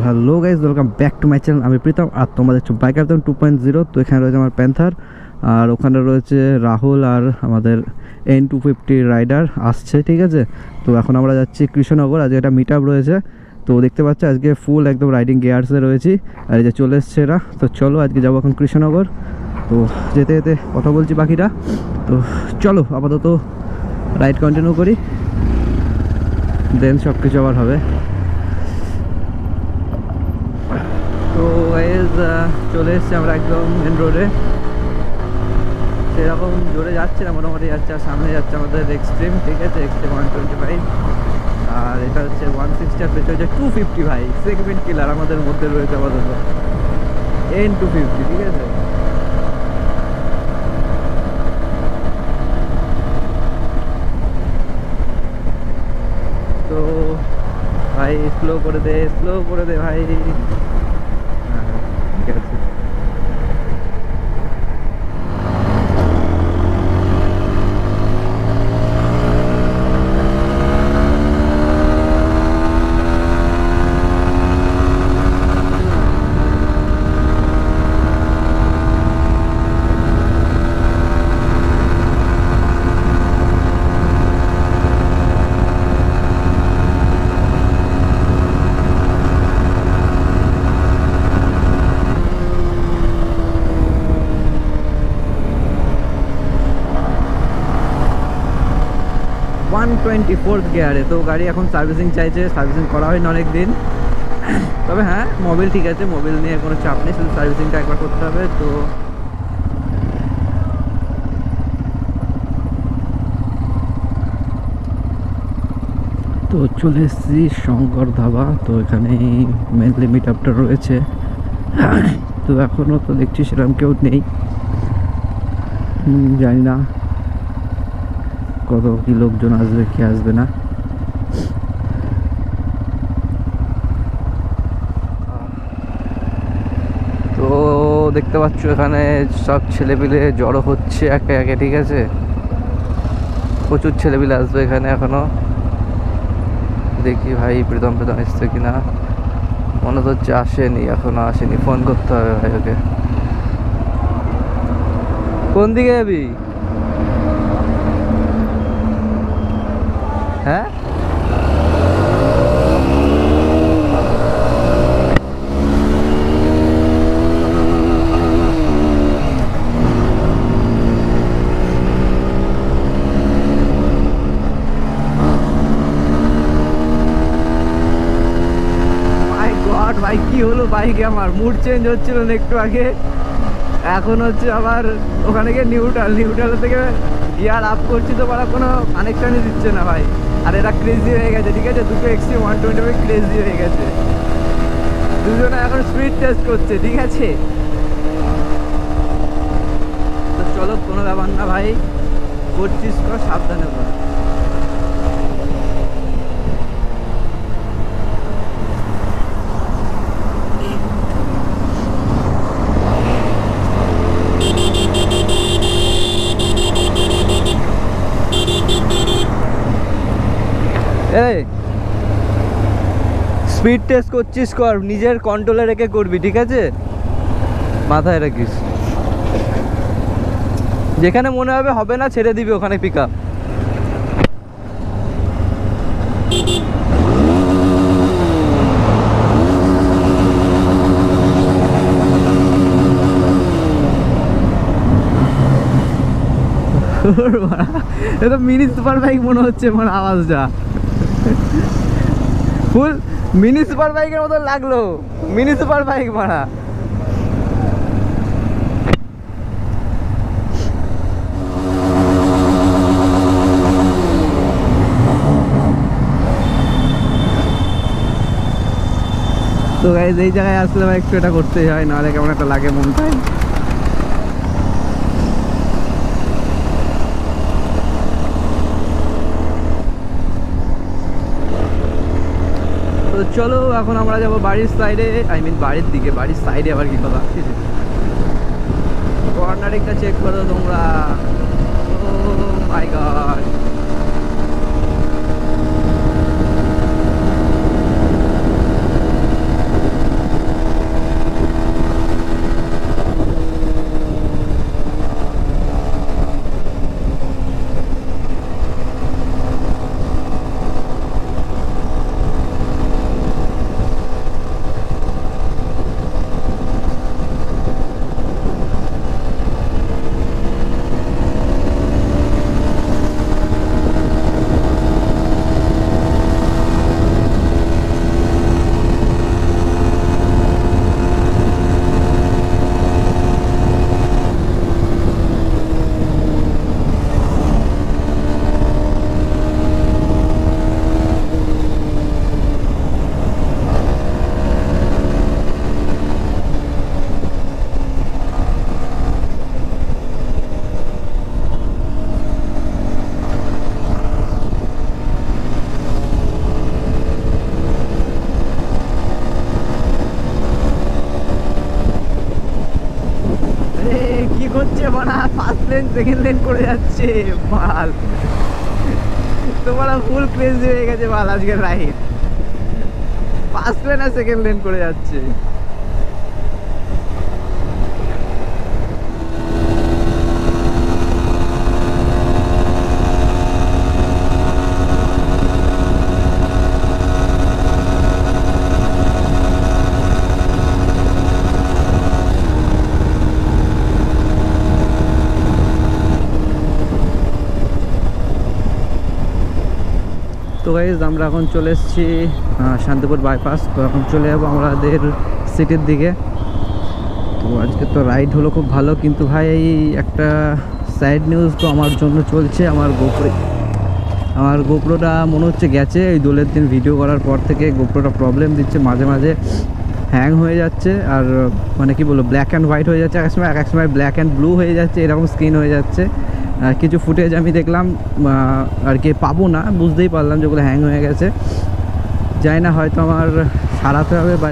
Hello guys, welcome back to my channel. আমি প্রীতম আর তোমরা দেখছো বাইকার 2.0। তো এখানে রয়েছে আমার প্যান্থার, আর ওখানে রয়েছে রাহুল আর আমাদের N250 রাইডার আসছে, ঠিক আছে। তো এখন আমরা যাচ্ছি কৃষ্ণনগর, আজকে একটা মিট আপ রয়েছে। তো দেখতে পাচ্ছ আজকে ফুল একদম রাইডিং গিয়ার্সে রয়েছি, আর এই যে চলে এসছে এরা। তো চলো আজকে যাবো এখন কৃষ্ণনগর। তো যেতে যেতে কথা বলছি বাকিরা। তো চলো আপাতত রাইড কন্টিনিউ করি, দেন সব কিছু আবার হবে। তো গাইজ চলে এসছি আমরা একদম মেন রোডে, সেরকম জোরে যাচ্ছে না, মোটামুটি যাচ্ছে। আর সামনে যাচ্ছে আমাদের এক্সট্রিম, ঠিক আছে, এক্সট্রিম 125, আর এটা হচ্ছে 160, আর পেছনে হচ্ছে 250 ভাই, সেগমেন্ট কিলার আমাদের মধ্যে রয়েছে আপাতত N250, ঠিক আছে। তো ভাই স্লো করে দে ভাই। হ্যাঁ, ঠিক আছে। 124 গিয়ারে। তো গাড়ি এখন সার্ভিসিং চাইছে, সার্ভিসিং করা হয়নি অনেক দিন। তবে হ্যাঁ, মোবিল ঠিক আছে, মোবিল নিয়ে কোনো চাপ নেই, শুধু সার্ভিসিংটা একবার করতে হবে। তো চলে এসেছি শঙ্কর ধাবা। তো এখানেই মেনলি মিট আপটা রয়েছে। তো এখনও তো দেখছি সেরকম কেউ নেই, জানি না কত কি লোকজন আসবে কি আসবে না। তো দেখতে পাচ্ছ এখানে সব ছেলেপিলে জড়ো হচ্ছে একে একে, ঠিক আছে। প্রচুর ছেলেপিলে আসবে এখানে এখনো। দেখি ভাই প্রীতম এসছে কিনা, মনে তো হচ্ছে আসেনি, এখনো আসেনি। ফোন করতে হবে ভাই ওকে। কোন দিকে যাবি? হ্যাঁ, ভাই কি হলো বাইকে? আমার মুড চেঞ্জ হচ্ছিল না একটু আগে, এখন হচ্ছে আবার ওখানে গিয়ে নিউট্রাল থেকে গিয়ার আপ করছি, তো ওরা কোনো কানেকশনই দিচ্ছে না ভাই। আর এরা ক্রেজি হয়ে গেছে, ঠিক আছে, দুটো এক্সট্রিম 125 ক্রেজি হয়ে গেছে। দুজনে এখন স্পিড টেস্ট করছে, ঠিক আছে। তো চলো, কোনো ব্যাপার না ভাই, করছিস কর, সাবধানে কর। এই স্পিড টেস্ট করছিস কর, নিজের কন্ট্রোলে রেখে করবি, ঠিক আছে, মাথায় রাখিস। যেখানে মনে হবে না ছেড়ে দিবি ওখানে পিক আপ। এটা মিনি সুপার বাইক মনে হচ্ছে, মানে আওয়াজটা ফুল মিনি সুপার বাইকের মতো লাগলো। মিনি সুপার বাইক মারা। তো গাইজ এই জায়গায় আসলে একটু এটা করতেই হয়, নাহলে কেমন একটা লাগে মনটাই। তো চলো এখন আমরা যাবো বাড়ির সাইডে, বাড়ির দিকে। বাড়ির সাইডে আবার কি কথা, কর্নারিংটা চেক করো তোমরা। ও মাই গড, বানা ফার্স্ট লেন সেকেন্ড লেন করে যাচ্ছে মাল। তোমার ফুল ক্রেজি হয়ে গেছে মাল আজকে রাইড, ফার্স্ট লেন আর সেকেন্ড লেন করে যাচ্ছে। তো গাইজ আমরা এখন চলে এসেছি শান্তিপুর বাইপাস। তো এখন চলে যাবো আমাদের সিটির দিকে। তো আজকে তো রাইড হলো খুব ভালো, কিন্তু ভাই এই একটা স্যাড নিউজ তো আমার জন্য চলছে। আমার গোপ্রোটা মনে হচ্ছে গেছে। এই দোলের দিন ভিডিও করার পর থেকে গোপ্রোটা প্রবলেম দিচ্ছে, মাঝে মাঝে হ্যাং হয়ে যাচ্ছে। আর মানে কি বলবো, ব্ল্যাক অ্যান্ড হোয়াইট হয়ে যাচ্ছে এক এক সময় ব্ল্যাক অ্যান্ড ব্লু হয়ে যাচ্ছে, এরকম স্ক্রিন হয়ে যাচ্ছে। কিছু ফুটেজ আমি দেখলাম, আর কি পাবো না, বুঝতেই পারলাম যেগুলো হ্যাং হয়ে গেছে। যাই না, হয়তো আমার সারাতে হবে বা